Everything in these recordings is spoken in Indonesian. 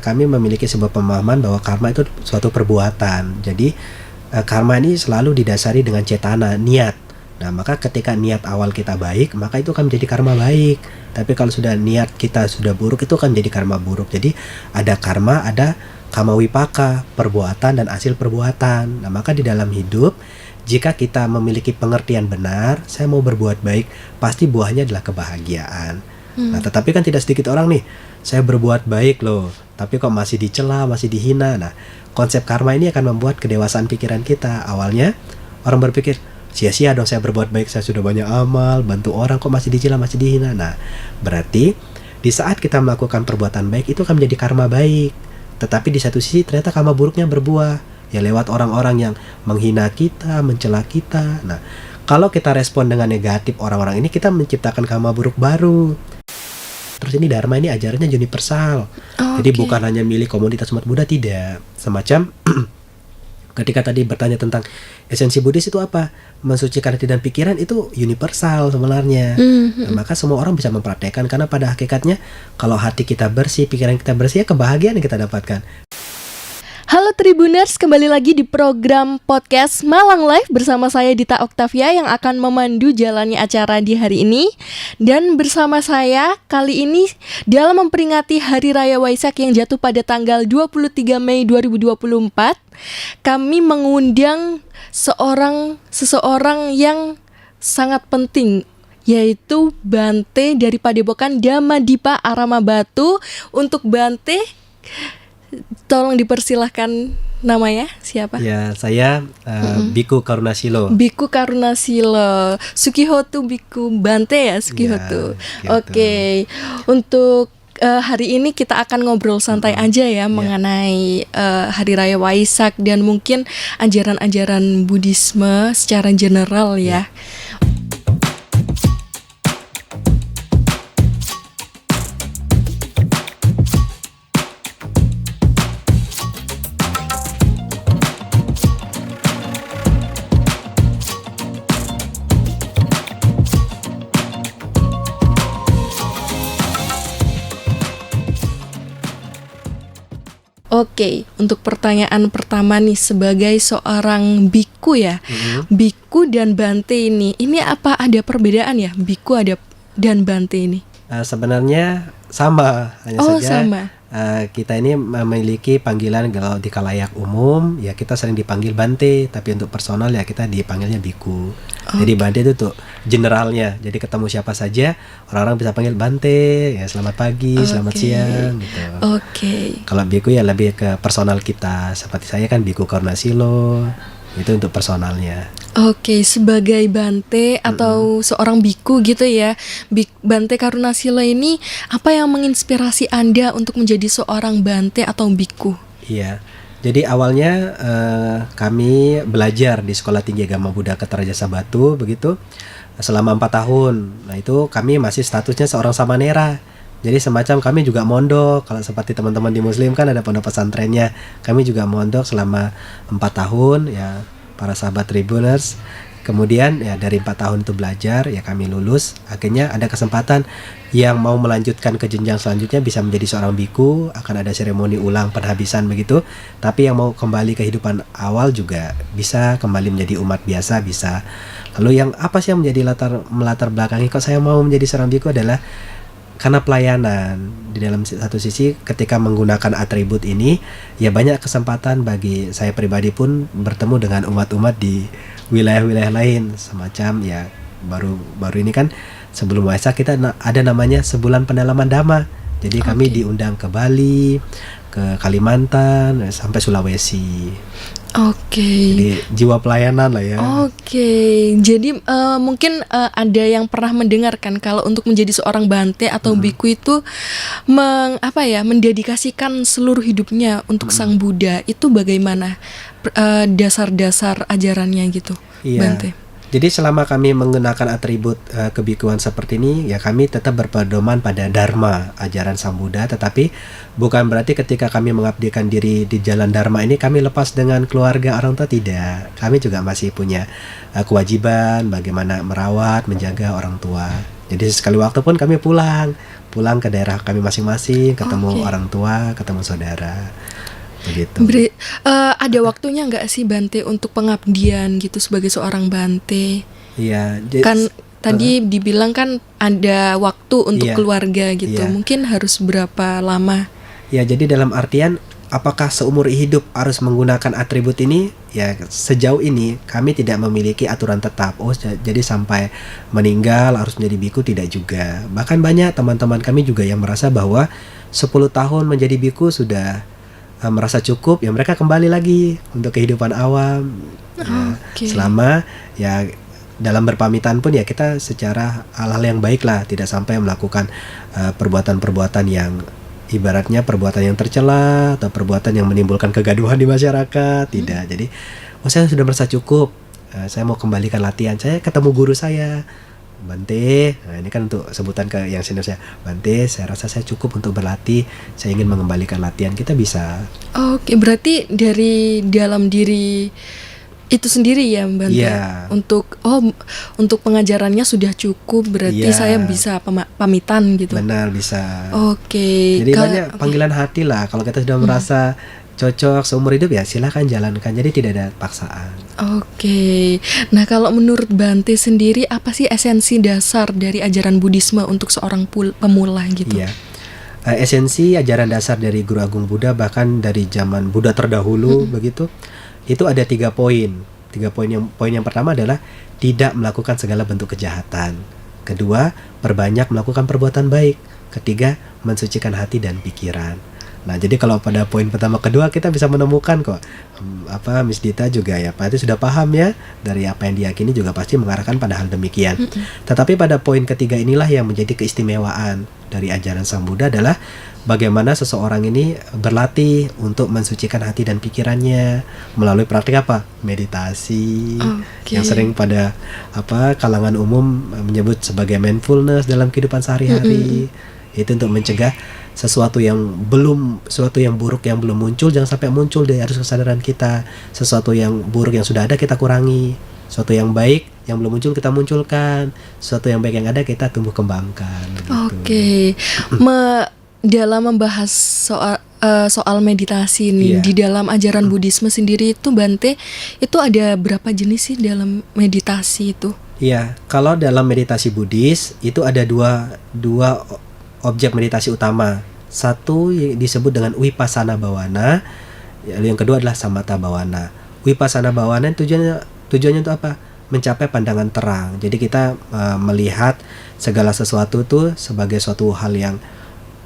kami memiliki sebuah pemahaman bahwa karma itu suatu perbuatan. Jadi karma ini selalu didasari dengan cetana, niat. Nah, maka ketika niat awal kita baik, maka itu akan menjadi karma baik. Tapi kalau sudah niat kita sudah buruk, itu akan menjadi karma buruk. Jadi ada karma, ada kama wipaka, perbuatan dan hasil perbuatan. Nah, maka di dalam hidup, jika kita memiliki pengertian benar, saya mau berbuat baik, pasti buahnya adalah kebahagiaan. Nah, tetapi kan tidak sedikit orang nih, saya berbuat baik loh, tapi kok masih dicela, masih dihina. Nah, konsep karma ini akan membuat kedewasaan pikiran kita. Awalnya orang berpikir, sia-sia dong saya berbuat baik, saya sudah banyak amal, bantu orang, kok masih dicela, masih dihina. Nah, berarti di saat kita melakukan perbuatan baik, itu akan menjadi karma baik. Tetapi di satu sisi ternyata karma buruknya berbuah, ya lewat orang-orang yang menghina kita, mencela kita. Nah, kalau kita respon dengan negatif orang-orang ini, kita menciptakan karma buruk baru. Terus ini Dharma ini ajarannya universal. Jadi bukan hanya milik komunitas umat Buddha, tidak. Semacam ketika tadi bertanya tentang esensi Buddhis itu apa? Mensucikan hati dan pikiran itu universal sebenarnya. Nah, maka semua orang bisa mempraktekkan, karena pada hakikatnya kalau hati kita bersih, pikiran kita bersih, ya kebahagiaan yang kita dapatkan. Halo Tribuners, kembali lagi di program podcast Malang Live bersama saya Dita Oktavia yang akan memandu jalannya acara di hari ini. Dan bersama saya kali ini dalam memperingati Hari Raya Waisak yang jatuh pada tanggal 23 Mei 2024, kami mengundang seseorang yang sangat penting, yaitu Bante dari Padepokan Dhammadippa Arama Batu. Untuk Bante, tolong dipersilahkan namanya siapa? Ya, saya Biku Karunasilo. Biku Karunasilo, Sukihoto Biku Bante ya, Sukihoto. Ya, Oke. Untuk hari ini kita akan ngobrol santai aja ya mengenai Hari Raya Waisak dan mungkin ajaran-ajaran Buddhisme secara general ya. Oke, untuk pertanyaan pertama nih, sebagai seorang biku ya, biku dan bante ini apa ada perbedaan ya, biku dan bante ini? Sebenarnya sama, hanya saja sama. Kita ini memiliki panggilan. Kalau di khalayak umum ya kita sering dipanggil bante, tapi untuk personal ya kita dipanggilnya biku. Jadi bante itu tuh generalnya, jadi ketemu siapa saja orang-orang bisa panggil bante, ya selamat pagi, selamat siang gitu. Kalau biku ya lebih ke personal kita, seperti saya kan Biku Karunasilo, itu untuk personalnya. Sebagai bante atau seorang biku gitu ya, Bante Karunasilo ini apa yang menginspirasi Anda untuk menjadi seorang bante atau biku? Iya, jadi awalnya kami belajar di Sekolah Tinggi Agama Buddha Kertajasa Batu begitu selama 4 tahun. Nah, itu kami masih statusnya seorang samanera. Jadi semacam kami juga mondok. Kalau seperti teman-teman di Muslim kan ada pondok pesantrennya, kami juga mondok selama 4 tahun ya, para sahabat Tribuners. Kemudian ya dari 4 tahun itu belajar, ya kami lulus. Akhirnya ada kesempatan yang mau melanjutkan ke jenjang selanjutnya bisa menjadi seorang biku, akan ada seremoni ulang penghabisan begitu. Tapi yang mau kembali ke kehidupan awal juga bisa, kembali menjadi umat biasa bisa. Lalu yang apa sih yang menjadi melatar belakangi kok saya mau menjadi seorang biku adalah karena pelayanan. Di dalam satu sisi ketika menggunakan atribut ini ya banyak kesempatan bagi saya pribadi pun bertemu dengan umat-umat di wilayah-wilayah lain. Semacam ya baru ini kan sebelum Waisak kita ada namanya sebulan pendalaman Dhamma. Jadi kami diundang ke Bali, ke Kalimantan, sampai Sulawesi. Jadi jiwa pelayanan lah ya. Jadi mungkin ada yang pernah mendengarkan kalau untuk menjadi seorang bante atau biku itu mendedikasikan seluruh hidupnya untuk Sang Buddha. Itu bagaimana dasar-dasar ajarannya gitu, Bante? Jadi selama kami menggunakan atribut kebikuan seperti ini, ya kami tetap berpedoman pada Dharma, ajaran Sang Buddha. Tetapi bukan berarti ketika kami mengabdikan diri di jalan Dharma ini kami lepas dengan keluarga orang tua, tidak. Kami juga masih punya kewajiban bagaimana merawat, menjaga orang tua. Jadi sekali waktu pun kami pulang pulang ke daerah kami masing-masing, ketemu Oke. orang tua, ketemu saudara, begitu. Ada waktunya nggak sih Bante untuk pengabdian gitu sebagai seorang Bante? Iya, Kan tadi dibilang kan ada waktu untuk Iya. keluarga gitu. Iya. Mungkin harus berapa lama? ya jadi dalam artian apakah seumur hidup harus menggunakan atribut ini? Ya sejauh ini kami tidak memiliki aturan tetap. Jadi sampai meninggal harus menjadi biku, tidak juga. Bahkan banyak teman-teman kami juga yang merasa bahwa 10 tahun menjadi biku sudah merasa cukup, ya mereka kembali lagi untuk kehidupan awam. Ya, Oke. selama ya dalam berpamitan pun ya kita secara hal-hal yang baik lah, tidak sampai melakukan perbuatan-perbuatan yang ibaratnya perbuatan yang tercela atau perbuatan yang menimbulkan kegaduhan di masyarakat, tidak. Jadi saya sudah merasa cukup, saya mau kembalikan latihan. Saya ketemu guru saya, Bante, nah ini kan untuk sebutan ke yang senior saya, Bante, saya rasa saya cukup untuk berlatih, saya ingin mengembalikan latihan. Kita bisa. Oke, berarti dari dalam diri itu sendiri ya Bante. Iya. Untuk pengajarannya sudah cukup, berarti Iya. saya bisa pamitan gitu. Benar, bisa. Oke. Jadi banyak panggilan hati lah. Kalau kita sudah merasa cocok seumur hidup, ya silakan jalankan. Jadi tidak ada paksaan. Oke. Nah, kalau menurut Bante sendiri apa sih esensi dasar dari ajaran Buddhisme untuk seorang pemula gitu? Iya. Esensi ajaran dasar dari Guru Agung Buddha, bahkan dari zaman Buddha terdahulu begitu, itu ada 3 poin. 3 poin yang pertama adalah tidak melakukan segala bentuk kejahatan. Kedua, perbanyak melakukan perbuatan baik. Ketiga, mensucikan hati dan pikiran. Nah, jadi kalau pada poin pertama kedua kita bisa menemukan kok Miss Dita juga ya pasti sudah paham ya, dari apa yang diyakini juga pasti mengarahkan pada hal demikian. Tetapi pada poin ketiga inilah yang menjadi keistimewaan dari ajaran Sang Buddha, adalah bagaimana seseorang ini berlatih untuk mensucikan hati dan pikirannya melalui praktik apa? Meditasi. Oke. Yang sering pada kalangan umum menyebut sebagai mindfulness dalam kehidupan sehari-hari. Itu untuk mencegah sesuatu yang buruk yang belum muncul jangan sampai muncul dari arus kesadaran kita. Sesuatu yang buruk yang sudah ada kita kurangi, sesuatu yang baik yang belum muncul kita munculkan, sesuatu yang baik yang ada kita tumbuh kembangkan begitu. Oke. Dalam membahas soal meditasi nih, Iya. di dalam ajaran Buddhisme sendiri itu Bante, itu ada berapa jenis sih dalam meditasi itu? Iya, kalau dalam meditasi Buddhis itu ada dua objek meditasi utama. Satu disebut dengan Vipassana Bhavana, yang kedua adalah Samatha Bhavana. Vipassana Bhavana tujuannya untuk apa? Mencapai pandangan terang. Jadi kita melihat segala sesuatu itu sebagai suatu hal yang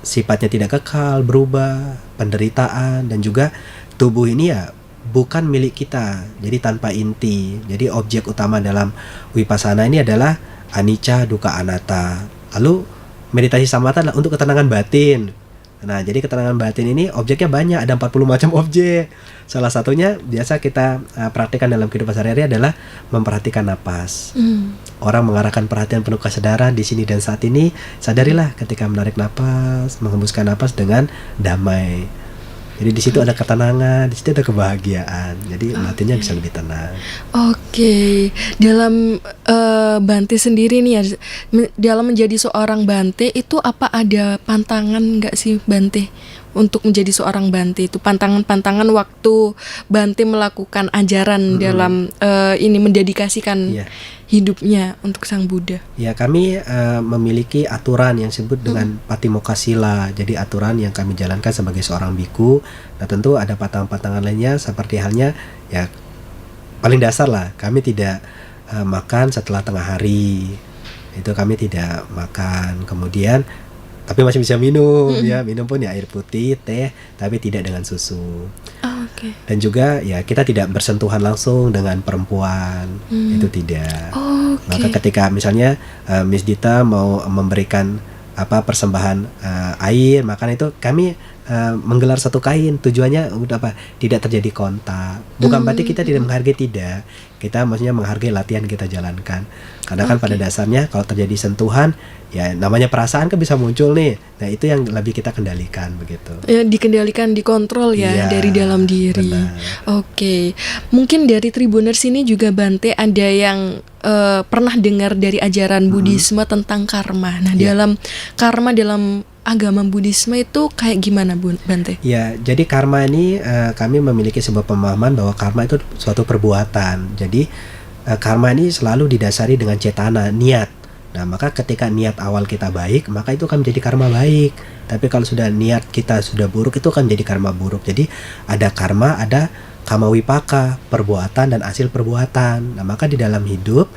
sifatnya tidak kekal, berubah, penderitaan, dan juga tubuh ini ya bukan milik kita, jadi tanpa inti. Jadi objek utama dalam Vipassana ini adalah anicca, dukkha, anatta. Lalu meditasi samatha adalah untuk ketenangan batin. Nah, jadi ketenangan batin ini objeknya banyak, ada 40 macam objek. Salah satunya biasa kita praktikkan dalam kehidupan sehari-hari adalah memperhatikan napas. Orang mengarahkan perhatian penuh kesadaran di sini dan saat ini. Sadarilah ketika menarik napas, menghembuskan napas dengan damai. Jadi di situ ada ketenangan, di situ ada kebahagiaan. Jadi batinnya bisa lebih tenang. Oke. Dalam Bante sendiri nih ya, dalam menjadi seorang Bante itu apa ada pantangan nggak sih Bante? Untuk menjadi seorang Bante itu pantangan-pantangan waktu Bante melakukan ajaran dalam ini mendedikasikan Iya. hidupnya untuk Sang Buddha. Ya, kami memiliki aturan yang disebut dengan Patimokkha-sila. Jadi aturan yang kami jalankan sebagai seorang biku. Nah, tentu ada pantangan-pantangan lainnya seperti halnya ya paling dasar lah. Kami tidak makan setelah tengah hari. Itu kami tidak makan. Kemudian tapi masih bisa minum ya, minum pun ya air putih, teh, tapi tidak dengan susu. Oke. Dan juga ya kita tidak bersentuhan langsung dengan perempuan. Itu tidak. Oke. Maka ketika misalnya Miss Dita mau memberikan persembahan air, makan itu kami menggelar satu kain, tujuannya untuk apa? Tidak terjadi kontak. Bukan berarti kita tidak menghargai, tidak. Kita maksudnya menghargai latihan kita jalankan. Karena kan pada dasarnya kalau terjadi sentuhan, ya namanya perasaan kan bisa muncul nih. Nah itu yang lebih kita kendalikan begitu. Ya, dikendalikan, dikontrol ya Iya, dari dalam diri. benar. Oke, mungkin dari Tribuners ini juga Bante ada yang pernah dengar dari ajaran Buddhisme tentang karma. Nah, Iya. dalam karma dalam agama Buddhisme itu kayak gimana, Bante? Ya, jadi karma ini kami memiliki sebuah pemahaman bahwa karma itu suatu perbuatan. Jadi karma ini selalu didasari dengan cetana, niat. Nah, maka ketika niat awal kita baik, maka itu akan menjadi karma baik. Tapi kalau sudah niat kita sudah buruk, itu akan menjadi karma buruk. Jadi ada karma, ada kama wipaka, perbuatan dan hasil perbuatan. Nah, maka di dalam hidup,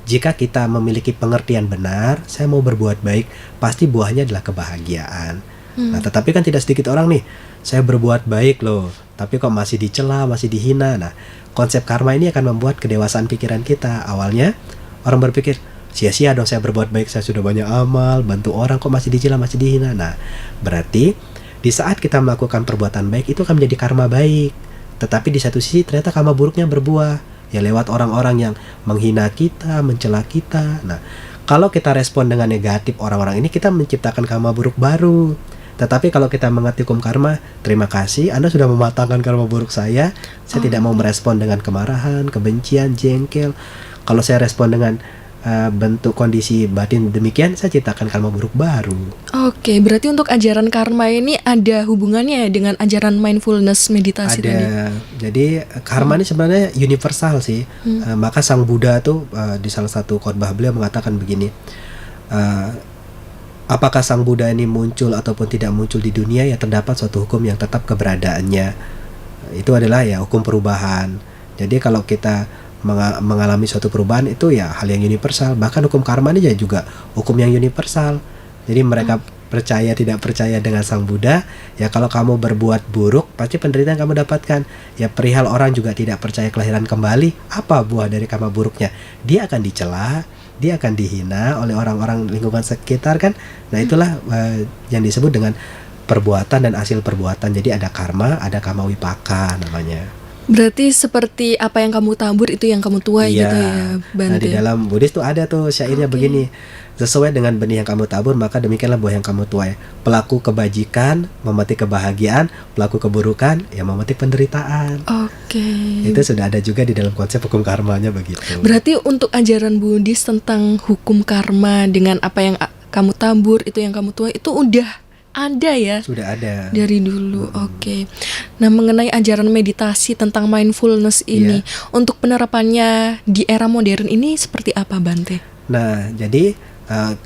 jika kita memiliki pengertian benar, saya mau berbuat baik, pasti buahnya adalah kebahagiaan. Nah, tetapi kan tidak sedikit orang nih, saya berbuat baik loh, tapi kok masih dicela, masih dihina. Nah, konsep karma ini akan membuat kedewasaan pikiran kita. Awalnya orang berpikir, sia-sia dong saya berbuat baik, saya sudah banyak amal, bantu orang, kok masih dicela, masih dihina. Nah, berarti di saat kita melakukan perbuatan baik, itu akan menjadi karma baik. Tetapi di satu sisi ternyata karma buruknya berbuah, ya lewat orang-orang yang menghina kita, mencela kita. Nah, kalau kita respon dengan negatif orang-orang ini, kita menciptakan karma buruk baru. Tetapi kalau kita mengerti hukum karma, terima kasih, Anda sudah mematangkan karma buruk saya tidak mau merespon dengan kemarahan, kebencian, jengkel. Kalau saya respon dengan bentuk kondisi batin demikian, saya ciptakan karma buruk baru. Oke, berarti untuk ajaran karma ini ada hubungannya ya dengan ajaran mindfulness meditasi tadi? Ada. Jadi karma ini sebenarnya universal sih. Maka Sang Buddha tuh di salah satu khotbah beliau mengatakan begini, apakah Sang Buddha ini muncul ataupun tidak muncul di dunia, ya terdapat suatu hukum yang tetap keberadaannya. Itu adalah ya hukum perubahan. Jadi kalau kita mengalami suatu perubahan, itu ya hal yang universal. Bahkan hukum karma ini juga hukum yang universal. Jadi mereka percaya tidak percaya dengan Sang Buddha, ya kalau kamu berbuat buruk pasti penderitaan kamu dapatkan. Ya perihal orang juga tidak percaya kelahiran kembali, apa buah dari karma buruknya? Dia akan dicela, dia akan dihina oleh orang-orang lingkungan sekitar kan. Nah itulah yang disebut dengan perbuatan dan hasil perbuatan. Jadi ada karma, ada kama wipaka namanya. Berarti seperti apa yang kamu tabur itu yang kamu tuai gitu ya, Bante. Nah di dalam Buddhis tuh ada tuh syairnya begini, sesuai dengan benih yang kamu tabur maka demikianlah buah yang kamu tuai. Pelaku kebajikan memetik kebahagiaan, pelaku keburukan ya memetik penderitaan. Oke. Itu sudah ada juga di dalam konsep hukum karmanya begitu. Berarti untuk ajaran Buddhis tentang hukum karma dengan apa yang kamu tabur itu yang kamu tuai itu udah ada ya? Sudah ada. Dari dulu, oke. Nah, mengenai ajaran meditasi tentang mindfulness ini, untuk penerapannya di era modern ini seperti apa, Bante? Nah, jadi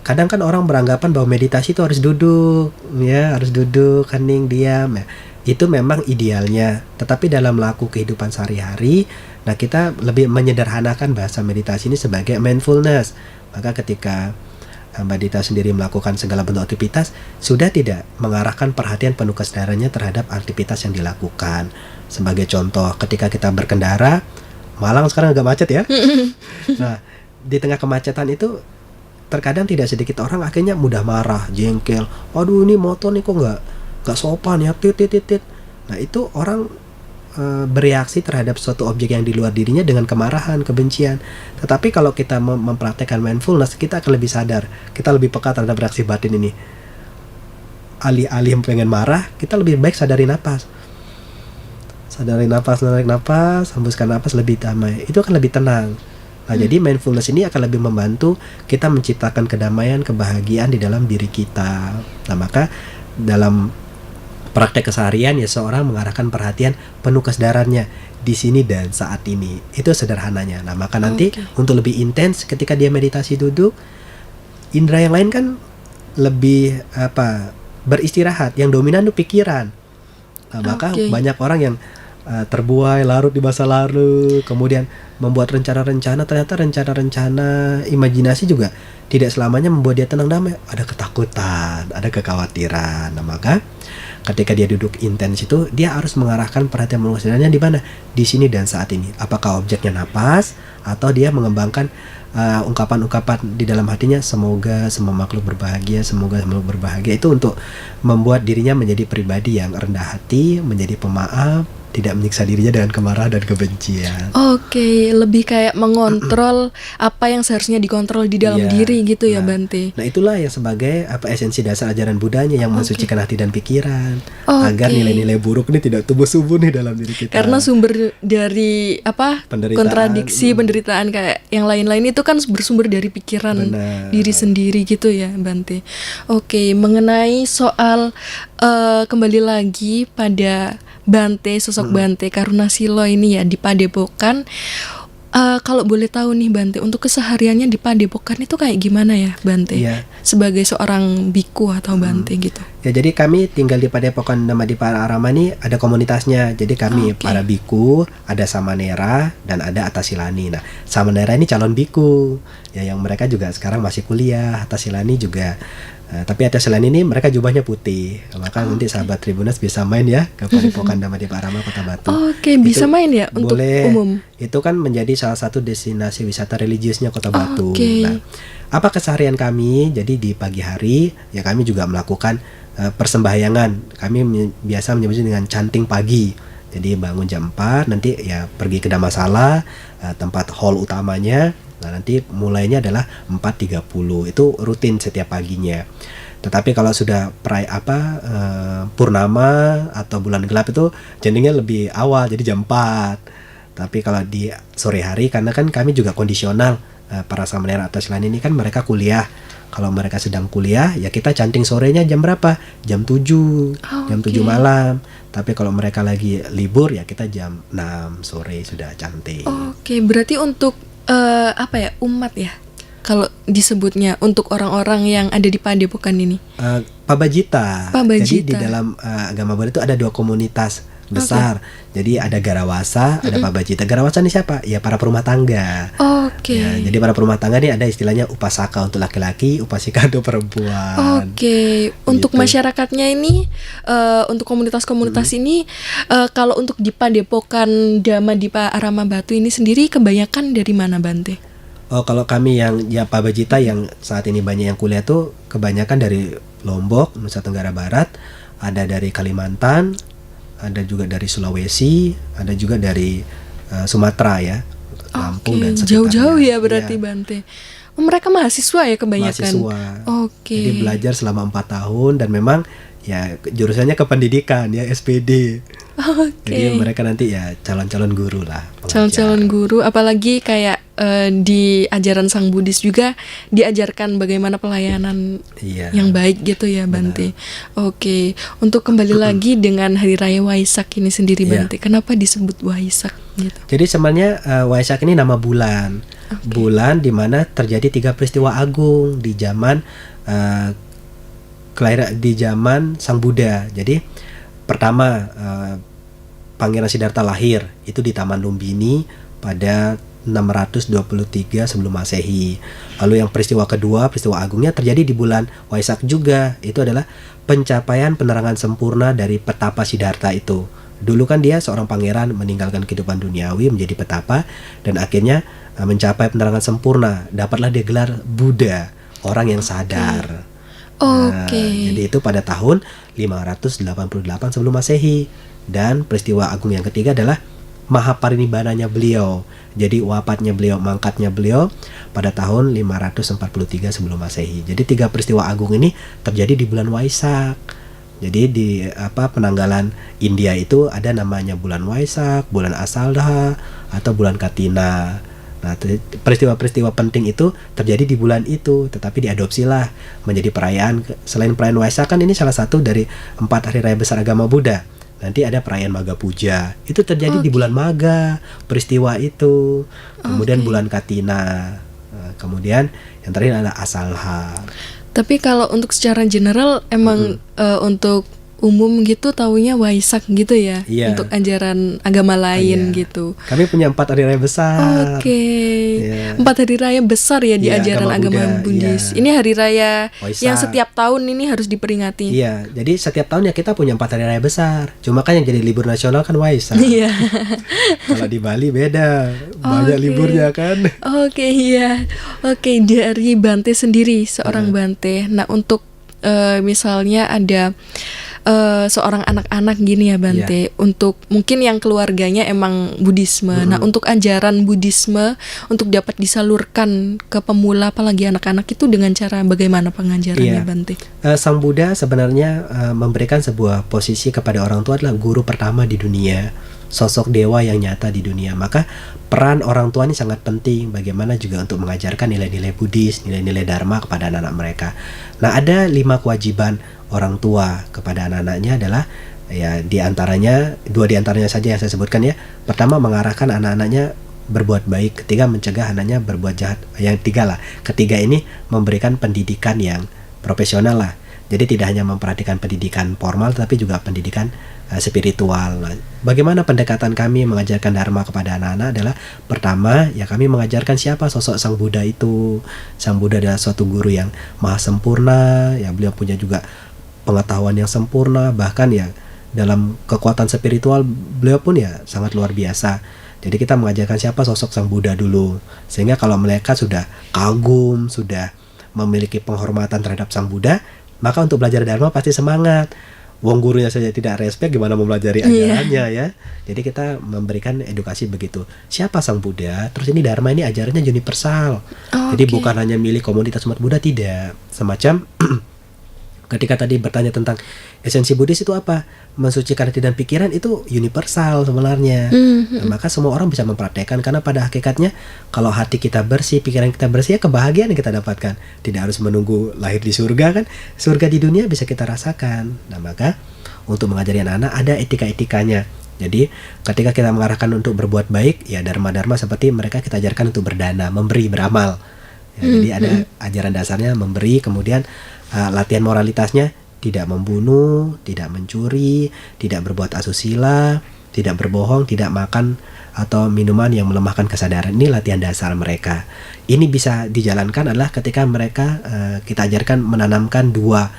kadang kan orang beranggapan bahwa meditasi itu harus duduk, ya harus duduk, hening, diam. Ya. Itu memang idealnya. Tetapi dalam laku kehidupan sehari-hari, nah kita lebih menyederhanakan bahasa meditasi ini sebagai mindfulness. Maka ketika Mbak Dita sendiri melakukan segala bentuk aktivitas, sudah tidak mengarahkan perhatian penuh kesadarannya terhadap aktivitas yang dilakukan. Sebagai contoh, ketika kita berkendara, Malang sekarang agak macet ya. Nah, di tengah kemacetan itu terkadang tidak sedikit orang akhirnya mudah marah, jengkel. Waduh, ini motor nih kok nggak sopan ya, tit. Nah, itu orang bereaksi terhadap suatu objek yang di luar dirinya dengan kemarahan, kebencian. Tetapi kalau kita mempraktekkan mindfulness, kita akan lebih sadar, kita lebih peka terhadap reaksi batin ini. Alih-alih pengen marah, kita lebih baik sadari napas. Sadari napas, narik napas, hembuskan napas, lebih damai. Itu akan lebih tenang. Nah, jadi mindfulness ini akan lebih membantu kita menciptakan kedamaian, kebahagiaan di dalam diri kita. Nah, maka dalam praktek keseharian ya seorang mengarahkan perhatian penuh kesadarannya di sini dan saat ini. Itu sederhananya. Nah, maka nanti untuk lebih intens ketika dia meditasi duduk, indera yang lain kan lebih beristirahat. Yang dominan itu pikiran. Nah, maka banyak orang yang terbuai larut di masa lalu, kemudian membuat rencana-rencana, ternyata rencana-rencana imajinasi juga tidak selamanya membuat dia tenang, damai. Ada ketakutan, ada kekhawatiran. Nah, maka ketika dia duduk intens itu dia harus mengarahkan perhatian penuh kesedarannya di mana? Di sini dan saat ini. Apakah objeknya napas atau dia mengembangkan ungkapan-ungkapan di dalam hatinya, semoga semua makhluk berbahagia, semoga semua berbahagia, itu untuk membuat dirinya menjadi pribadi yang rendah hati, menjadi pemaaf, tidak menyiksa dirinya dengan kemarahan dan kebencian. Oke, lebih kayak mengontrol apa yang seharusnya dikontrol di dalam Iya. diri gitu ya Nah, Bante. Nah itulah yang sebagai esensi dasar ajaran Budanya yang mensucikan hati dan pikiran, Oke. agar nilai-nilai buruk ini tidak tumbuh subur nih dalam diri kita. Karena sumber dari Penderitaan. kontradiksi, penderitaan kayak yang lain-lain itu kan bersumber dari pikiran Benar. diri sendiri gitu ya Bante. Oke, mengenai soal kembali lagi pada Bante, sosok Bante Karunasilo ini ya di Padepokan. Kalau boleh tahu nih Bante, untuk kesehariannya di Padepokan itu kayak gimana ya Bante? Iya. Sebagai seorang biku atau Bante gitu. Ya, jadi kami tinggal di Padepokan Damadipara Arama ini ada komunitasnya. Jadi kami Oke. para biku, ada samanera dan ada atasilani. Nah, samanera ini calon biku. Ya, yang mereka juga sekarang masih kuliah. Atasilani juga. Tapi atasilani ini mereka jubahnya putih. Maka nanti sahabat Tribuners bisa main ya ke Padepokan Damadipara Arama Kota Batu. Oke, bisa Itu main ya untuk boleh. umum. Itu kan menjadi salah satu destinasi wisata religiusnya Kota Batu. Oke. Nah, apa keseharian kami? Jadi di pagi hari ya kami juga melakukan persembahyangan. Kami biasa menyebutnya dengan canting pagi. Jadi bangun jam 4, nanti ya pergi ke Damasala, tempat hall utamanya. Nah, nanti mulainya adalah 4.30. Itu rutin setiap paginya. Tetapi kalau sudah purnama atau bulan gelap itu jadinya lebih awal, jadi jam 4. Tapi kalau di sore hari, karena kan kami juga kondisional, para samanera atas lain ini kan mereka kuliah. Kalau mereka sedang kuliah, ya kita canting sorenya jam berapa? Jam 7, jam 7 malam. Tapi kalau mereka lagi libur, ya kita jam 6 sore sudah canting. Oke, berarti untuk umat ya? Kalau disebutnya untuk orang-orang yang ada di Padepokan ini. Pabajita. Pabajita. Jadi di dalam agama Buddha itu ada 2 komunitas besar. Jadi ada Garawasa, ada Pabajita. Garawasa ini siapa? Ya para perumah tangga. Oke. Ya, jadi para perumah tangga ini ada istilahnya upasaka untuk laki-laki, upasika untuk perempuan. Oke, untuk Gitu. masyarakatnya ini, untuk komunitas-komunitas ini, kalau untuk di Padepokan Damadipara Arama Batu ini sendiri kebanyakan dari mana Bante? Oh, kalau kami yang ya Pabajita yang saat ini banyak yang kuliah tuh kebanyakan dari Lombok, Nusa Tenggara Barat, ada dari Kalimantan, ada juga dari Sulawesi, ada juga dari Sumatera ya, Lampung dan sekitarnya. Jauh-jauh ya berarti Iya, Bante. Oh, mereka mahasiswa ya kebanyakan. mahasiswa. Oke. Jadi belajar selama 4 tahun dan memang ya jurusannya ke pendidikan ya SPD. Oke. Jadi mereka nanti ya calon-calon guru lah. pengajar. Calon-calon guru, apalagi kayak di ajaran Sang Buddhis juga diajarkan bagaimana pelayanan Iya. yang baik gitu ya Bante. Oke, untuk kembali lagi dengan Hari Raya Waisak ini sendiri Iya. Bante, kenapa disebut Waisak gitu? Jadi sebenarnya Waisak ini nama bulan. Bulan di mana terjadi 3 peristiwa agung di zaman kelahiran, di zaman Sang Buddha. Jadi pertama Pangeran Siddhartha lahir itu di Taman Lumbini pada 623 sebelum Masehi. Lalu yang peristiwa kedua, peristiwa agungnya terjadi di bulan Waisak juga. Itu adalah pencapaian penerangan sempurna dari petapa Siddhartha itu. Dulu kan dia seorang pangeran meninggalkan kehidupan duniawi menjadi petapa dan akhirnya mencapai penerangan sempurna. Dapatlah dia gelar Buddha, orang yang sadar. Oke. Jadi itu pada tahun 588 sebelum Masehi. Dan peristiwa agung yang ketiga adalah Mahaparinibbananya beliau. Jadi wafatnya beliau, mangkatnya beliau pada tahun 543 sebelum Masehi. Jadi 3 peristiwa agung ini terjadi di bulan Waisak. Jadi di penanggalan India itu ada namanya bulan Waisak, bulan Asadha atau bulan Katina. Nah, peristiwa-peristiwa penting itu terjadi di bulan itu, tetapi diadopsilah menjadi perayaan. Selain perayaan Waisak kan ini salah satu dari 4 hari raya besar agama Buddha. Nanti ada perayaan Maga Puja. Itu terjadi di bulan Maga, peristiwa itu. Kemudian bulan Katina. Kemudian yang terakhir adalah Asalha. Tapi kalau untuk secara general emang untuk umum gitu taunya Waisak gitu ya. Iya. Untuk ajaran agama lain Iya. gitu. Kami punya 4 hari raya besar. Oke. Iya. 4 hari raya besar ya di Iya, ajaran agama agama Buddha, Buddhis. iya. Ini hari raya Waisak. yang setiap tahun ini harus diperingati. Iya, jadi setiap tahun ya kita punya 4 hari raya besar. Cuma kan yang jadi libur nasional kan Waisak. Iya. Kalau di Bali beda, banyak Oke. liburnya kan. Oke, iya. Oke, dari Bante sendiri, seorang Bante. Nah, untuk misalnya ada seorang anak-anak gini ya Bante, untuk mungkin yang keluarganya emang Buddhisme. Nah, untuk ajaran Buddhisme untuk dapat disalurkan ke pemula apalagi anak-anak itu dengan cara bagaimana pengajarannya Iya. Bante? Sang Buddha sebenarnya memberikan sebuah posisi kepada orang tua adalah guru pertama di dunia, sosok dewa yang nyata di dunia. Maka peran orang tua ini sangat penting, bagaimana juga untuk mengajarkan nilai-nilai Buddhis, nilai-nilai Dharma kepada anak-anak mereka. Nah, ada 5 kewajiban orang tua kepada anak-anaknya adalah ya diantaranya 2 diantaranya saja yang saya sebutkan ya. Pertama, mengarahkan anak-anaknya berbuat baik. Ketiga, mencegah anaknya berbuat jahat. Yang ketiga ini memberikan pendidikan yang profesional lah. Jadi tidak hanya memperhatikan pendidikan formal tapi juga pendidikan spiritual. Nah, bagaimana pendekatan kami mengajarkan Dharma kepada anak-anak adalah pertama ya kami mengajarkan siapa sosok Sang Buddha itu. Sang Buddha adalah suatu guru yang maha sempurna, ya beliau punya juga pengetahuan yang sempurna, bahkan ya dalam kekuatan spiritual beliau pun ya sangat luar biasa. Jadi kita mengajarkan siapa sosok Sang Buddha dulu, sehingga kalau mereka sudah kagum, sudah memiliki penghormatan terhadap Sang Buddha, maka untuk belajar Dharma pasti semangat. Wong gurunya saja tidak respect, gimana mau mempelajari ajarannya ya. Jadi kita memberikan edukasi begitu. Siapa Sang Buddha? Terus ini Dharma ini ajarannya universal. Jadi bukan hanya milik komunitas umat Buddha, tidak. Semacam ketika tadi bertanya tentang esensi Buddhis itu apa? Mensucikan hati dan pikiran itu universal sebenarnya. Nah, maka semua orang bisa mempraktekkan, karena pada hakikatnya kalau hati kita bersih, pikiran kita bersih, ya kebahagiaan yang kita dapatkan. Tidak harus menunggu lahir di surga kan. Surga di dunia bisa kita rasakan. Nah, maka untuk mengajari anak-anak ada etika-etikanya. Jadi ketika kita mengarahkan untuk berbuat baik, ya dharma-dharma seperti mereka kita ajarkan untuk berdana, memberi, beramal. Ya, jadi ada ajaran dasarnya memberi, kemudian latihan moralitasnya tidak membunuh, tidak mencuri, tidak berbuat asusila, tidak berbohong, tidak makan atau minuman yang melemahkan kesadaran. Ini latihan dasar mereka. Ini bisa dijalankan adalah ketika mereka kita ajarkan menanamkan dua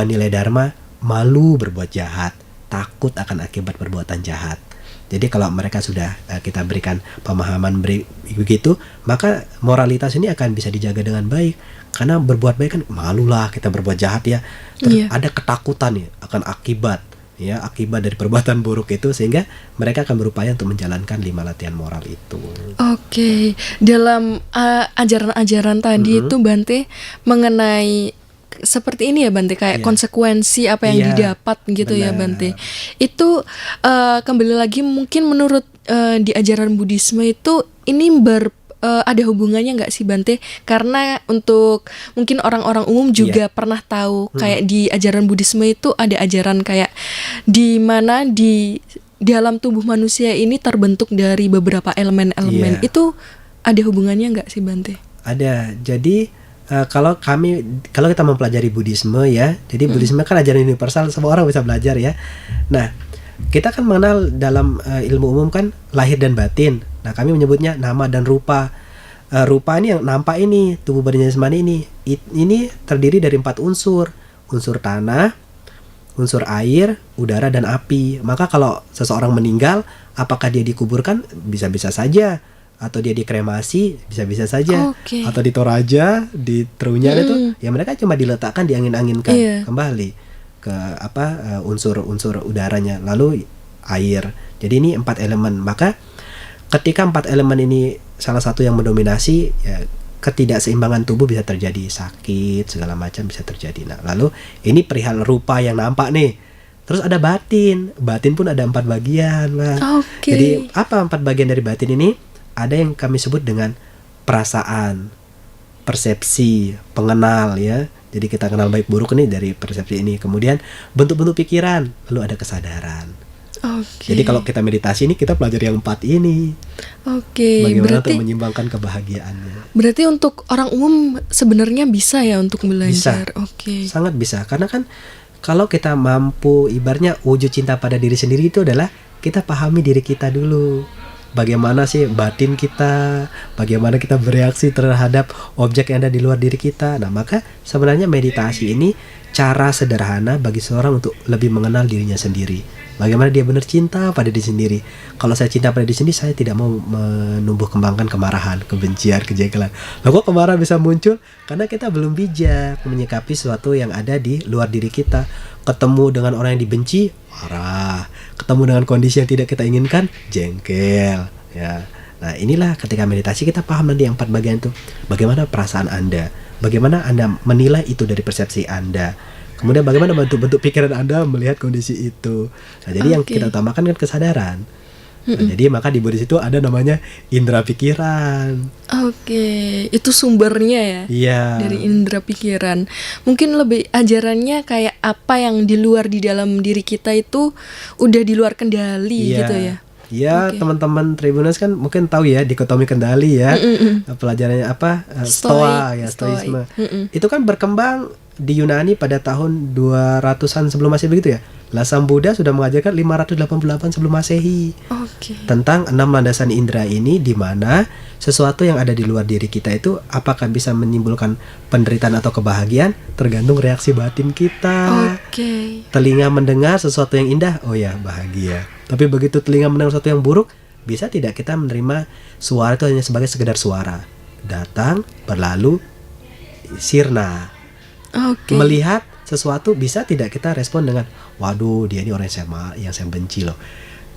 nilai dharma, malu berbuat jahat, takut akan akibat perbuatan jahat. Jadi kalau mereka sudah kita berikan pemahaman begitu, maka moralitas ini akan bisa dijaga dengan baik. Karena berbuat baik kan malulah kita berbuat jahat ya. Terus ada ketakutan ya akan akibat dari perbuatan buruk itu, sehingga mereka akan berupaya untuk menjalankan 5 latihan moral itu. Oke, dalam ajaran-ajaran tadi itu Bante mengenai seperti ini ya Bante, kayak konsekuensi apa yang didapat gitu ya Bante. Itu kembali lagi mungkin menurut di ajaran Buddhisme itu ini ada hubungannya nggak sih Bante? Karena untuk mungkin orang-orang umum juga pernah tahu kayak di ajaran Buddhisme itu ada ajaran kayak di mana di dalam tubuh manusia ini terbentuk dari beberapa elemen-elemen. Itu ada hubungannya nggak sih Bante? Ada. Jadi kalau kita mempelajari Buddhisme ya, jadi Buddhisme kan ajaran universal, semua orang bisa belajar ya. Nah, kita kan mengenal dalam ilmu umum kan lahir dan batin. Nah, kami menyebutnya nama dan rupa. Rupa ini yang nampak ini, tubuh badan jasmani ini terdiri dari 4 unsur. Unsur tanah, unsur air, udara, dan api. Maka kalau seseorang meninggal, apakah dia dikuburkan? Bisa-bisa saja. Atau dia dikremasi, bisa-bisa saja. Atau di Toraja, di Trunyan itu, ya mereka cuma diletakkan, diangin-anginkan kembali ke unsur-unsur udaranya, lalu air. Jadi ini 4 elemen. Maka ketika 4 elemen ini salah satu yang mendominasi, ya ketidakseimbangan tubuh bisa terjadi, sakit segala macam bisa terjadi. Nah, lalu ini perihal rupa yang nampak nih. Terus ada batin. Batin pun ada 4 bagian, Mbak. Jadi apa 4 bagian dari batin ini? Ada yang kami sebut dengan perasaan, persepsi, pengenal ya. Jadi kita kenal baik buruk ini dari persepsi ini. Kemudian bentuk-bentuk pikiran, lalu ada kesadaran. Jadi kalau kita meditasi ini kita pelajari yang 4 ini. Bagaimana untuk menyimbangkan kebahagiaannya. Berarti untuk orang umum sebenarnya bisa ya untuk belajar. Bisa. Sangat bisa. Karena kan Kalau kita mampu, ibaratnya wujud cinta pada diri sendiri itu adalah kita pahami diri kita dulu. Bagaimana sih batin kita, bagaimana kita bereaksi terhadap objek yang ada di luar diri kita. Nah, maka sebenarnya meditasi ini cara sederhana bagi seorang untuk lebih mengenal dirinya sendiri. Bagaimana dia benar cinta pada diri sendiri. Kalau saya cinta pada diri sendiri, saya tidak mau menumbuh kembangkan kemarahan, kebencian, kejengkelan. Lah kok kemarahan bisa muncul? Karena kita belum bijak menyikapi sesuatu yang ada di luar diri kita. Ketemu dengan orang yang dibenci, marah. Ketemu dengan kondisi yang tidak kita inginkan, jengkel. Ya. Nah, inilah ketika meditasi kita paham nanti yang 4 bagian itu. Bagaimana perasaan Anda? Bagaimana Anda menilai itu dari persepsi Anda? Kemudian bagaimana bentuk-bentuk pikiran Anda melihat kondisi itu. Nah, jadi yang kita utamakan kan kesadaran. Nah, jadi maka di Buddhis itu ada namanya indera pikiran. Oke, itu sumbernya ya? Iya. Dari indera pikiran. Mungkin lebih ajarannya kayak apa yang di luar di dalam diri kita itu udah di luar kendali gitu ya? Ya, teman-teman Tribuners kan mungkin tahu ya dikotomi kendali ya. Pelajarannya apa? Stoa ya, stoisme. Itu kan berkembang di Yunani pada tahun 200-an sebelum Masehi begitu ya. Lasam Buddha sudah mengajarkan 588 sebelum Masehi. Tentang 6 landasan indera ini, di mana sesuatu yang ada di luar diri kita itu apakah bisa menimbulkan penderitaan atau kebahagiaan tergantung reaksi batin kita. Telinga mendengar sesuatu yang indah, oh ya bahagia. Tapi begitu telinga mendengar sesuatu yang buruk, bisa tidak kita menerima suara itu hanya sebagai sekedar suara. Datang, berlalu, sirna. Melihat sesuatu bisa tidak kita respon dengan waduh dia ini orang yang saya benci loh.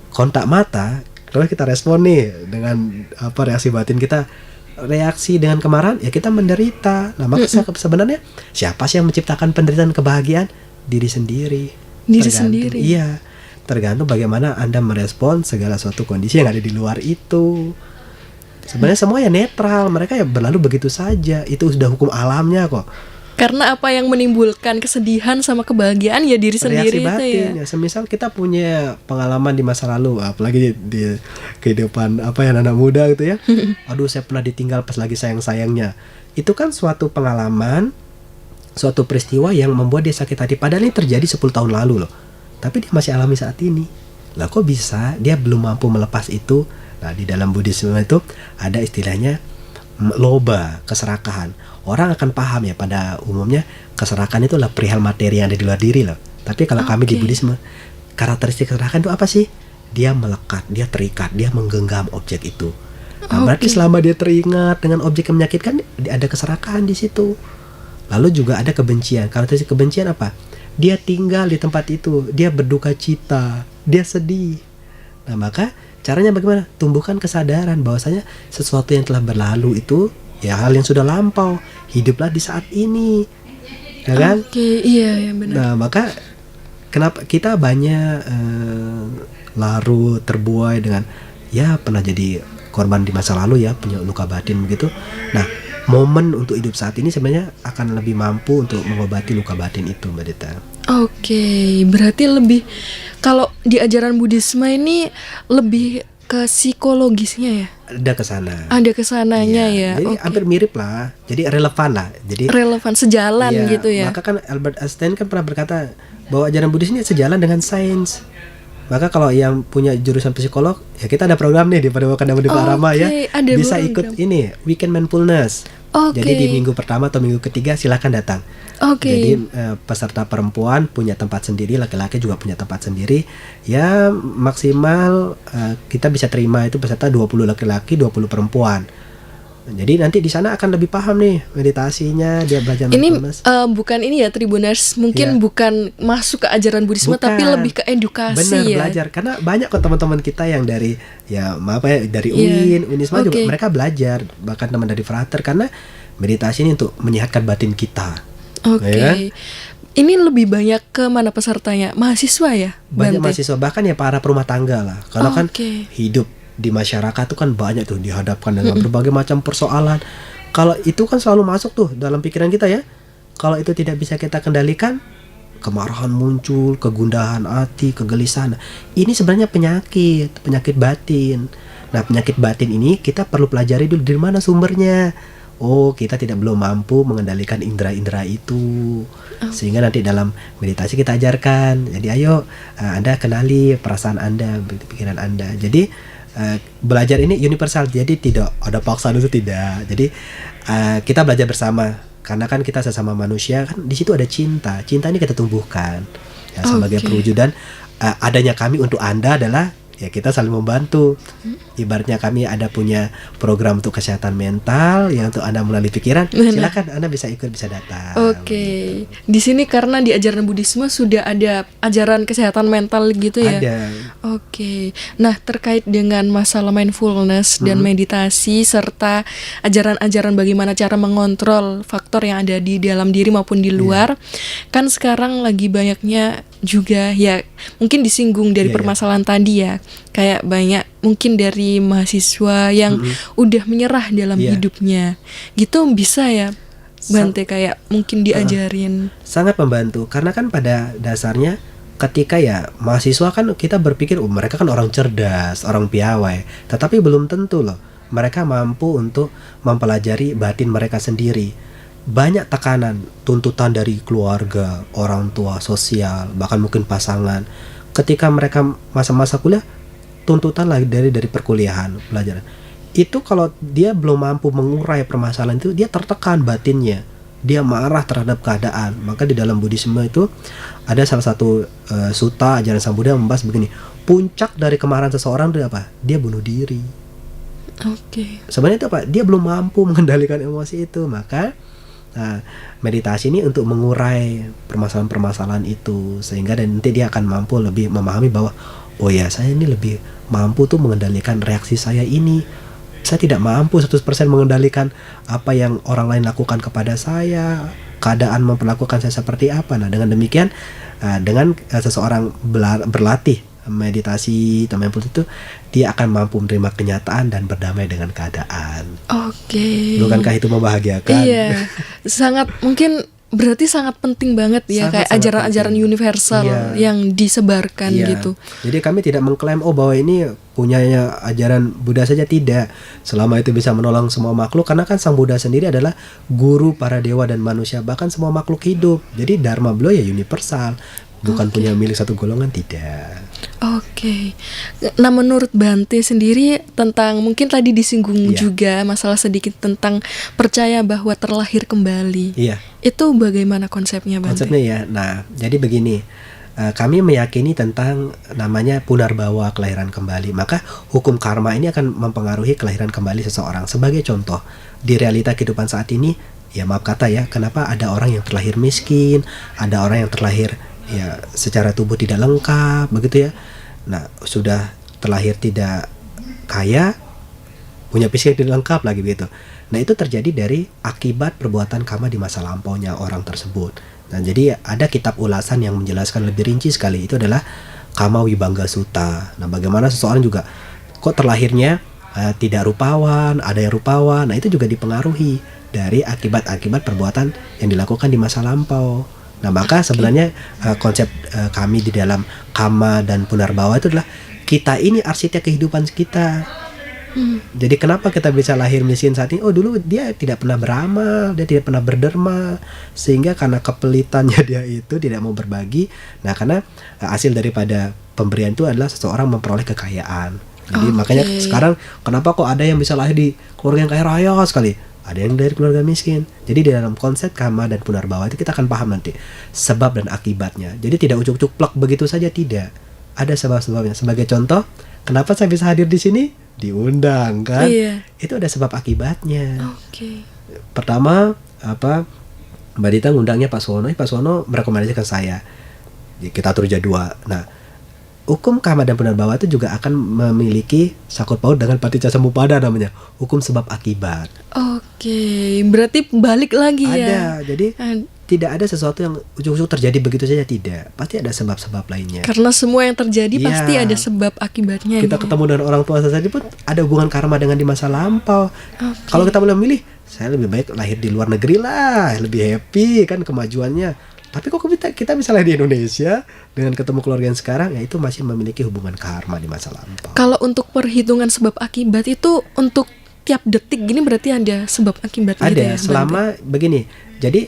Kontak mata kalau kita respon nih dengan apa reaksi batin kita, reaksi dengan kemarahan ya kita menderita. Nah, maka sebenarnya siapa sih yang menciptakan penderitaan kebahagiaan? Diri sendiri. Sendiri. Iya. Tergantung bagaimana Anda merespon segala suatu kondisi yang ada di luar itu. Sebenarnya semua ya netral, mereka ya berlalu begitu saja. Itu sudah hukum alamnya kok. Karena apa yang menimbulkan kesedihan sama kebahagiaan ya diri sendiri batin, itu ya. Semisal kita punya pengalaman di masa lalu, apalagi di kehidupan apa ya anak muda gitu ya. Aduh, saya pernah ditinggal pas lagi sayang-sayangnya. Itu kan suatu pengalaman, suatu peristiwa yang membuat dia sakit hati. Padahal ini terjadi 10 tahun lalu loh. Tapi dia masih alami saat ini. Lah kok bisa dia belum mampu melepas itu? Nah, di dalam Buddhisme itu ada istilahnya loba, keserakahan. Orang akan paham ya pada umumnya keserakahan itu adalah perihal materi yang ada di luar diri loh. Tapi kalau kami di Buddhisme, karakteristik keserakahan itu apa sih? Dia melekat, dia terikat, dia menggenggam objek itu. Nah, berarti selama dia teringat dengan objek yang menyakitkan, ada keserakahan di situ. Lalu juga ada kebencian. Karakteristik kebencian apa? Dia tinggal di tempat itu, dia berduka cita, dia sedih. Nah, maka caranya bagaimana? Tumbuhkan kesadaran bahwasanya sesuatu yang telah berlalu itu ya hal yang sudah lampau. Hiduplah di saat ini, ya kan? Iya benar. Nah, maka kenapa kita banyak larut terbuai dengan ya pernah jadi korban di masa lalu ya, punya luka batin begitu. Nah, momen untuk hidup saat ini sebenarnya akan lebih mampu untuk mengobati luka batin itu, Mbak Dita. Berarti lebih kalau di ajaran Buddhisme ini lebih ke psikologisnya ya? Ada kesana. Ada kesananya ya. Jadi hampir mirip lah. Jadi relevan lah. Jadi relevan sejalan gitu ya. Maka kan Albert Einstein kan pernah berkata bahwa ajaran Buddhis ini sejalan dengan sains. Maka kalau yang punya jurusan psikolog, ya kita ada program nih di Padepokan Dhamma Dipa Rama ya. Bisa ikut ini Weekend Mindfulness. Jadi di minggu pertama atau minggu ketiga silakan datang. Jadi peserta perempuan punya tempat sendiri, laki-laki juga punya tempat sendiri. Ya maksimal kita bisa terima itu peserta 20 laki-laki, 20 perempuan. Jadi nanti di sana akan lebih paham nih meditasinya, dia belajar mindfulness. Ini bukan ini ya Tribuners, mungkin bukan masuk ke ajaran Buddhisme, tapi lebih ke edukasi. Benar, belajar. Karena banyak kok teman-teman kita yang dari dari UIN, Unisma juga mereka belajar, bahkan teman dari Frater, karena meditasi ini untuk menyehatkan batin kita. Ini lebih banyak ke mana pesertanya? Mahasiswa ya? Banyak mahasiswa, bahkan ya para perumah tangga lah. Kalau kan hidup di masyarakat tuh kan banyak tuh dihadapkan dengan berbagai macam persoalan. Kalau itu kan selalu masuk tuh dalam pikiran kita ya. Kalau itu tidak bisa kita kendalikan, kemarahan muncul, kegundahan hati, kegelisahan. Ini sebenarnya penyakit batin. Nah, penyakit batin ini kita perlu pelajari dulu dari mana sumbernya. oh kita belum mampu mengendalikan indera-indera itu. Sehingga nanti dalam meditasi kita ajarkan, jadi ayo Anda kenali perasaan Anda, pikiran Anda. Jadi belajar ini universal, jadi tidak ada paksaan itu, tidak. Jadi kita belajar bersama, karena kan kita sesama manusia kan, di situ ada cinta. Cinta ini kita tumbuhkan ya, sebagai perwujudan adanya kami untuk Anda adalah ya kita saling membantu. Ibaratnya kami ada punya program untuk kesehatan mental yang untuk Anda melalui pikiran, silakan Anda bisa ikut, bisa datang. Oke. Di sini karena di ajaran Buddhisme sudah ada ajaran kesehatan mental gitu ya. Ada. Oke. Nah, terkait dengan masalah mindfulness dan meditasi serta ajaran-ajaran bagaimana cara mengontrol faktor yang ada di dalam diri maupun di luar, kan sekarang lagi banyaknya juga ya, mungkin disinggung dari permasalahan tadi ya, kayak banyak mungkin dari mahasiswa yang udah menyerah dalam hidupnya gitu, bisa ya Bante kayak mungkin diajarin. Sangat membantu, karena kan pada dasarnya ketika ya mahasiswa kan kita berpikir mereka kan orang cerdas, orang piawai, tetapi belum tentu loh mereka mampu untuk mempelajari batin mereka sendiri. Banyak tekanan, tuntutan dari keluarga, orang tua, sosial, bahkan mungkin pasangan. Ketika mereka masa-masa kuliah, tuntutan lagi dari perkuliahan, pelajaran. Itu kalau dia belum mampu mengurai permasalahan itu, dia tertekan batinnya. Dia marah terhadap keadaan. Maka di dalam Buddhisme itu ada salah satu sutta ajaran Sang Buddha membahas begini. Puncak dari kemarahan seseorang itu apa? Dia bunuh diri. Oke. Sebenarnya itu apa? Dia belum mampu mengendalikan emosi itu. Maka meditasi ini untuk mengurai permasalahan-permasalahan itu, sehingga dan nanti dia akan mampu lebih memahami bahwa oh ya, saya ini lebih mampu tuh mengendalikan reaksi saya ini. Saya tidak mampu 100% mengendalikan apa yang orang lain lakukan kepada saya, keadaan memperlakukan saya seperti apa. Nah, dengan demikian dengan seseorang berlatih meditasi atau mindfulness itu, dia akan mampu menerima kenyataan dan berdamai dengan keadaan. Oke. Bukankah itu membahagiakan? Iya. Sangat mungkin berarti sangat penting banget ya, kayak ajaran-ajaran universal yang disebarkan gitu. Jadi kami tidak mengklaim bahwa ini punyanya ajaran Buddha saja, tidak. Selama itu bisa menolong semua makhluk, karena kan Sang Buddha sendiri adalah guru para dewa dan manusia, bahkan semua makhluk hidup. Jadi dharma beliau ya universal. Bukan punya milik satu golongan, tidak. Oke. Nah, menurut Bante sendiri tentang, mungkin tadi disinggung juga masalah sedikit tentang percaya bahwa terlahir kembali. Iya. Itu bagaimana konsepnya, Bante? Konsepnya ya. Nah, jadi begini. Kami meyakini tentang namanya punarbawa, kelahiran kembali. Maka hukum karma ini akan mempengaruhi kelahiran kembali seseorang. Sebagai contoh, di realita kehidupan saat ini, ya maaf kata ya, kenapa ada orang yang terlahir miskin, ada orang yang terlahir ya secara tubuh tidak lengkap, begitu ya. Nah, sudah terlahir tidak kaya, punya fisik tidak lengkap lagi begitu. Nah, itu terjadi dari akibat perbuatan karma di masa lampaunya orang tersebut. Nah, jadi ada kitab ulasan yang menjelaskan lebih rinci sekali, itu adalah Kama Vibhanga Sutta. Nah, bagaimana seseorang juga kok terlahirnya tidak rupawan, ada yang rupawan. Nah, itu juga dipengaruhi dari akibat-akibat perbuatan yang dilakukan di masa lampau. Nah, maka sebenarnya konsep kami di dalam Kama dan Punarbawa itu adalah kita ini arsitek kehidupan kita. Jadi kenapa kita bisa lahir miskin saat ini? Oh, dulu dia tidak pernah beramal, dia tidak pernah berderma, sehingga karena kepelitannya dia itu tidak mau berbagi. Nah, karena hasil daripada pemberian itu adalah seseorang memperoleh kekayaan. Jadi makanya sekarang kenapa kok ada yang bisa lahir di keluarga yang kaya raya sekali, ada yang dari keluarga miskin. Jadi di dalam konsep Kama dan Punarbawa itu kita akan paham nanti sebab dan akibatnya. Jadi tidak ujuk-ujuk plak begitu saja, tidak. Ada sebab-sebabnya. Sebagai contoh, kenapa saya bisa hadir di sini? Diundang kan? Iya. Itu ada sebab akibatnya. Oke. Pertama, Mbak Dita ngundangnya Pak Suwono. Pak Suwono merekomendasikan saya. Kita atur jadwal. Nah, hukum Kama dan Punarbawa itu juga akan memiliki sakut paut dengan Paticcasamuppada namanya, hukum sebab akibat. Oke, berarti balik lagi Ada, ya. jadi tidak ada sesuatu yang ujuk-ujuk terjadi begitu saja, tidak. Pasti ada sebab-sebab lainnya. Karena semua yang terjadi pasti ada sebab akibatnya. Kita ketemu dengan orang tua saja pun ada hubungan karma dengan di masa lampau. Kalau kita boleh memilih, saya lebih baik lahir di luar negeri lah, lebih happy kan kemajuannya. Tapi kok kita bisa lahir di Indonesia dengan ketemu keluarga yang sekarang, ya itu masih memiliki hubungan karma di masa lampau. Kalau untuk perhitungan sebab akibat itu untuk setiap detik gini berarti ada sebab akibatnya gitu Ada, ya, selama begini. Jadi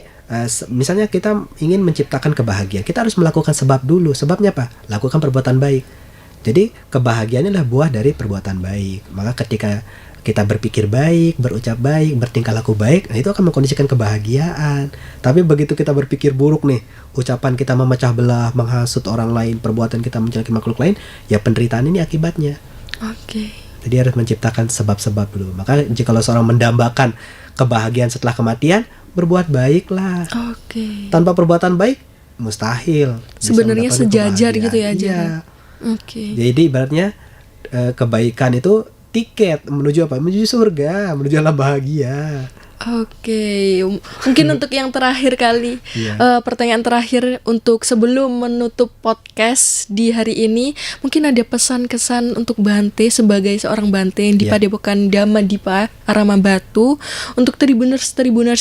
misalnya kita ingin menciptakan kebahagiaan, kita harus melakukan sebab dulu. Sebabnya apa? Lakukan perbuatan baik. Jadi kebahagiaan adalah buah dari perbuatan baik. Maka ketika kita berpikir baik, berucap baik, bertingkah laku baik, nah itu akan mengkondisikan kebahagiaan. Tapi begitu kita berpikir buruk nih, ucapan kita memecah belah, menghasut orang lain, perbuatan kita menjelekkan makhluk lain, ya penderitaan ini akibatnya. Oke. Jadi harus menciptakan sebab-sebab dulu. Maka jika seorang mendambakan kebahagiaan setelah kematian, berbuat baiklah. Oke. Tanpa perbuatan baik, mustahil bisa Sebenarnya mendapatkan sejajar kebahagiaan. gitu ya, Iya. Oke. Jadi ibaratnya kebaikan itu tiket menuju apa? Menuju surga, menuju alam bahagia. Oke, mungkin untuk yang terakhir kali, Iya. pertanyaan terakhir untuk sebelum menutup podcast di hari ini, mungkin ada pesan-kesan untuk Bante sebagai seorang Bante yang di Iya. Padepokan Dhamma Dipa Arama Batu, untuk tribuners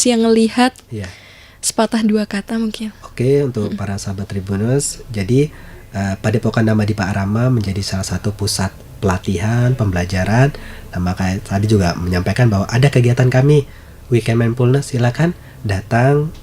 yang ngelihat, Iya. sepatah dua kata mungkin. Oke, untuk para sahabat Tribuners, jadi Padepokan Dhamma Dipa Arama menjadi salah satu pusat pelatihan, pembelajaran. Nah, maka tadi juga menyampaikan bahwa ada kegiatan kami Weekend Mindfulness, silakan datang,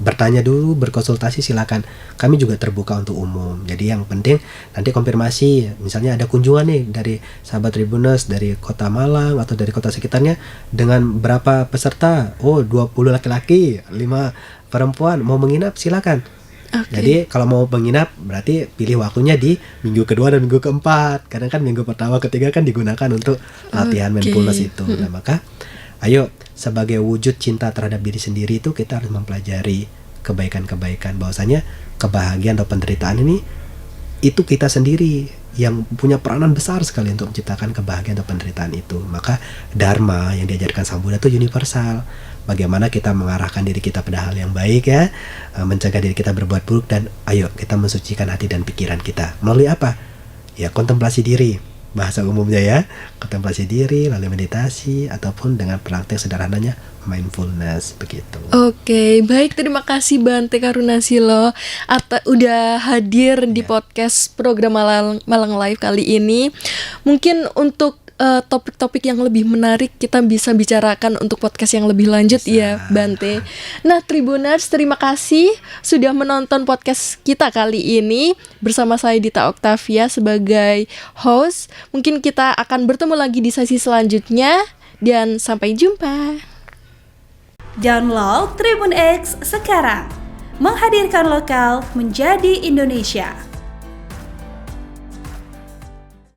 bertanya dulu, berkonsultasi silakan. Kami juga terbuka untuk umum. Jadi yang penting nanti konfirmasi, misalnya ada kunjungan nih dari sahabat Tribuners dari Kota Malang atau dari kota sekitarnya dengan berapa peserta? Oh, 20 laki-laki, 5 perempuan, mau menginap silakan. Oke. Jadi kalau mau menginap berarti pilih waktunya di minggu kedua dan minggu keempat. Karena kan minggu pertama ketiga kan digunakan untuk latihan Oke. mindfulness itu. Nah, maka ayo sebagai wujud cinta terhadap diri sendiri itu kita harus mempelajari kebaikan-kebaikan, bahwasanya kebahagiaan atau penderitaan ini itu kita sendiri yang punya peranan besar sekali untuk menciptakan kebahagiaan atau penderitaan itu. Maka dharma yang diajarkan Sang Buddha itu universal. Bagaimana kita mengarahkan diri kita pada hal yang baik ya, mencegah diri kita berbuat buruk, dan ayo kita mensucikan hati dan pikiran kita. Melalui apa? Ya kontemplasi diri, bahasa umumnya ya, kontemplasi diri, lalu meditasi, ataupun dengan praktek sederhananya mindfulness, begitu. Oke, baik, terima kasih Bante Karunasilo udah hadir di podcast program Malang Live kali ini. Mungkin untuk topik-topik yang lebih menarik kita bisa bicarakan untuk podcast yang lebih lanjut ya Bante. Nah Tribuners, terima kasih sudah menonton podcast kita kali ini bersama saya Dita Octavia sebagai host. Mungkin kita akan bertemu lagi di sesi selanjutnya dan sampai jumpa. Download Tribun X sekarang, menghadirkan lokal menjadi Indonesia.